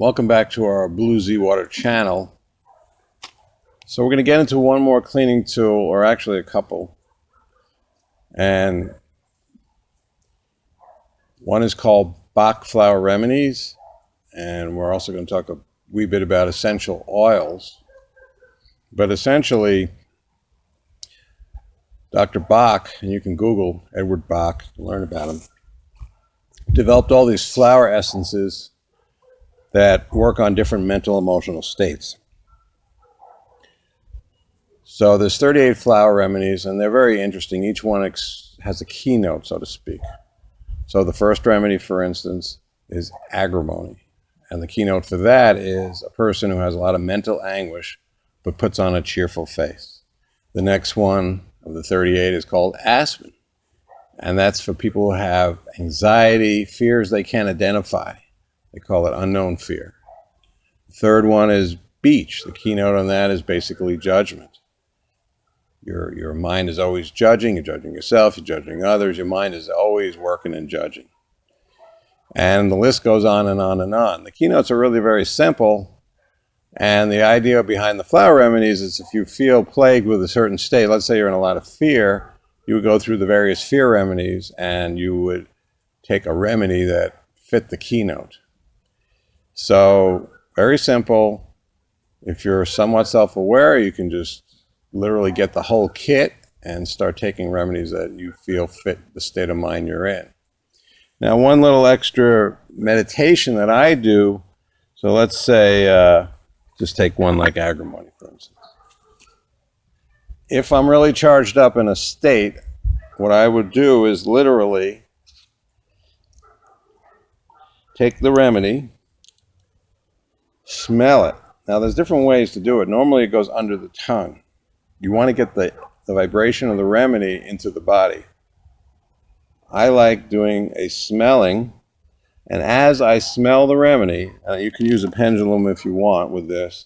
Welcome back to our Blue Z Water channel. So we're going to get into one more cleaning tool, or actually a couple. And one is called Bach Flower Remedies. And we're also going to talk a wee bit about essential oils. But essentially, Dr. Bach, and you can Google Edward Bach to learn about him, developed all these flower essences that work on different mental, emotional states. So there's 38 flower remedies, and they're very interesting. Each one has a keynote, so to speak. So the first remedy, for instance, is agrimony. And the keynote for that is a person who has a lot of mental anguish, but puts on a cheerful face. The next one of the 38 is called aspen. And that's for people who have anxiety, fears they can't identify. They call it unknown fear. The third one is beach. The keynote on that is basically judgment. Your mind is always judging. You're judging yourself. You're judging others. Your mind is always working and judging. And the list goes on and on and on. The keynotes are really very simple. And the idea behind the flower remedies is if you feel plagued with a certain state, let's say you're in a lot of fear, you would go through the various fear remedies and you would take a remedy that fit the keynote. So, very simple. If you're somewhat self-aware, you can just literally get the whole kit and start taking remedies that you feel fit the state of mind you're in. Now, one little extra meditation that I do, so let's say, just take one like agrimony, for instance. If I'm really charged up in a state, what I would do is literally take the remedy, smell it. Now, there's different ways to do it. Normally, it goes under the tongue. You want to get the vibration of the remedy into the body. I like doing a smelling, and as I smell the remedy, you can use a pendulum if you want with this.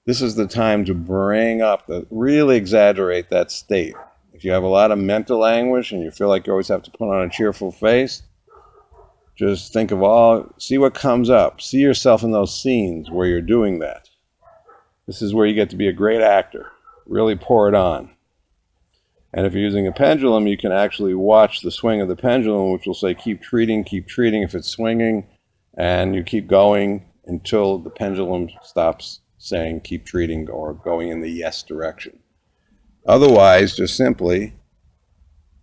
This is the time to bring up, really exaggerate that state. If you have a lot of mental anguish and you feel like you always have to put on a cheerful face, just think of see what comes up. See yourself in those scenes where you're doing that. This is where you get to be a great actor. Really pour it on. And if you're using a pendulum, you can actually watch the swing of the pendulum, which will say, keep treating if it's swinging, and you keep going until the pendulum stops saying keep treating or going in the yes direction. Otherwise, just simply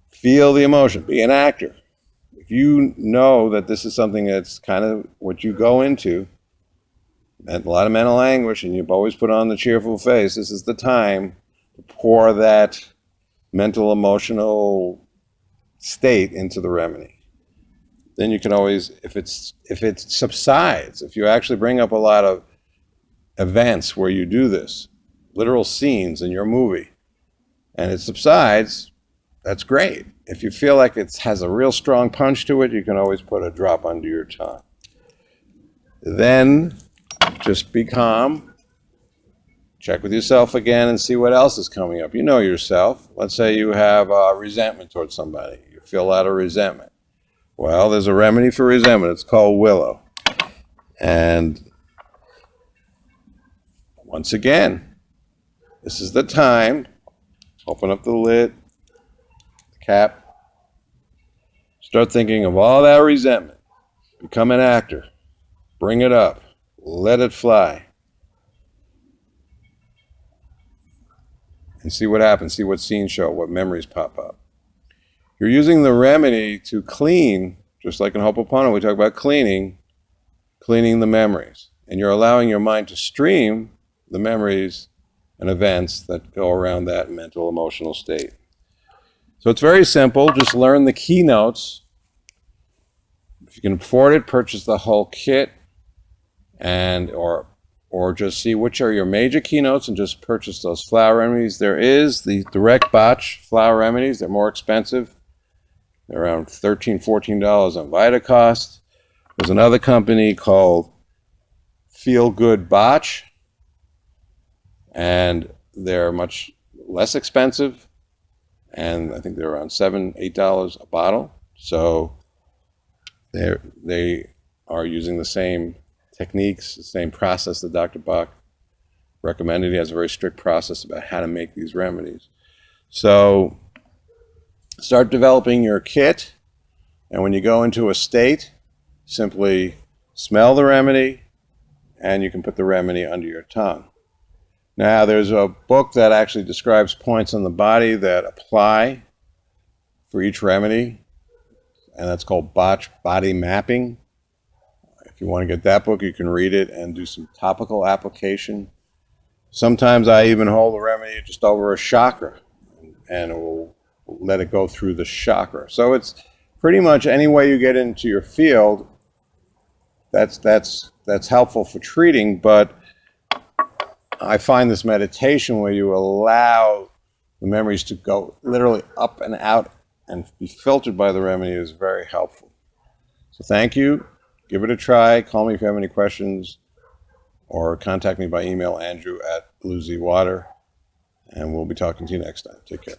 feel the emotion. Be an actor. If you know that this is something that's kind of what you go into, and a lot of mental anguish, and you've always put on the cheerful face, this is the time to pour that mental, emotional state into the remedy. Then you can always, if it subsides, if you actually bring up a lot of events where you do this, literal scenes in your movie, and it subsides, that's great. If you feel like it has a real strong punch to it, you can always put a drop under your tongue. Then just be calm. Check with yourself again and see what else is coming up. You know yourself. Let's say you have resentment towards somebody. You feel a lot of resentment. Well, there's a remedy for resentment. It's called Willow. And once again, this is the time. Open up the lid, the cap. Start thinking of all that resentment. Become an actor. Bring it up. Let it fly. And see what happens. See what scenes show, what memories pop up. You're using the remedy to clean, just like in Hoponopono, we talk about cleaning the memories. And you're allowing your mind to stream the memories and events that go around that mental, emotional state. So it's very simple. Just learn the keynotes. If you can afford it, purchase the whole kit, and or just see which are your major keynotes and just purchase those flower remedies. There is the direct Bach Flower Remedies. They're more expensive. They're around $13, $14 on Vitacost. There's another company called Feel Good Bach, and they're much less expensive, and I think they're around $7, $8 a bottle. So they are using the same techniques, the same process that Dr. Bach recommended. He has a very strict process about how to make these remedies. So start developing your kit, and when you go into a state, simply smell the remedy, and you can put the remedy under your tongue. Now, there's a book that actually describes points on the body that apply for each remedy, and that's called Bach Body Mapping. If you want to get that book, you can read it and do some topical application. Sometimes I even hold the remedy just over a chakra, and it will let it go through the chakra. So it's pretty much any way you get into your field, that's helpful for treating. But I find this meditation where you allow the memories to go literally up and out and be filtered by the remedy is very helpful. So thank you. Give it a try. Call me if you have any questions, or contact me by email, Andrew@BlueZWater, and we'll be talking to you next time. Take care.